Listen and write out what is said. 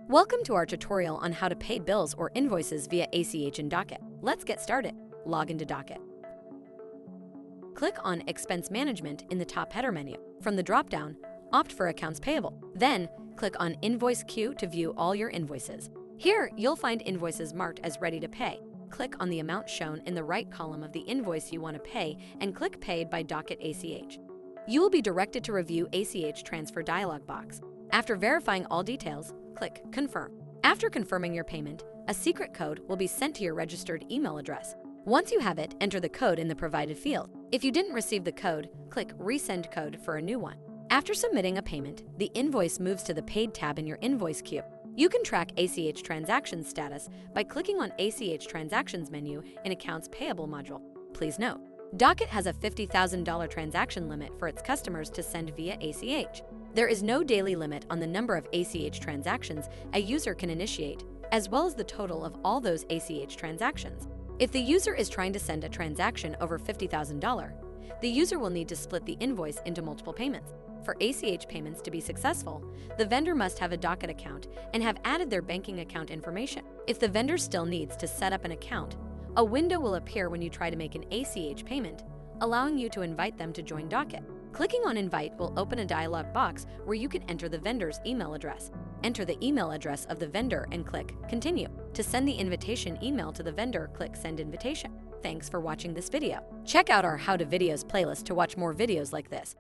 Welcome to our tutorial on how to pay bills or invoices via ACH in Docyt. Let's get started. Log into Docyt. Click on Expense Management in the top header menu. From the drop-down, opt for Accounts Payable. Then, click on Invoice Queue to view all your invoices. Here, you'll find invoices marked as ready to pay. Click on the amount shown in the right column of the invoice you want to pay and click Paid by Docyt ACH. You will be directed to review ACH Transfer dialog box. After verifying all details, click Confirm. After confirming your payment, a secret code will be sent to your registered email address. Once you have it, enter the code in the provided field. If you didn't receive the code, click Resend Code for a new one. After submitting a payment, the invoice moves to the Paid tab in your invoice queue. You can track ACH transactions status by clicking on ACH Transactions menu in Accounts Payable module. Please note, Docyt has a $50,000 transaction limit for its customers to send via ACH. There is no daily limit on the number of ACH transactions a user can initiate, as well as the total of all those ACH transactions. If the user is trying to send a transaction over $50,000, the user will need to split the invoice into multiple payments. For ACH payments to be successful, the vendor must have a Docyt account and have added their banking account information. If the vendor still needs to set up an account, a window will appear when you try to make an ACH payment, allowing you to invite them to join Docyt. Clicking on Invite will open a dialog box where you can enter the vendor's email address. Enter the email address of the vendor and click Continue. To send the invitation email to the vendor, click Send Invitation. Thanks for watching this video. Check out our How to Videos playlist to watch more videos like this.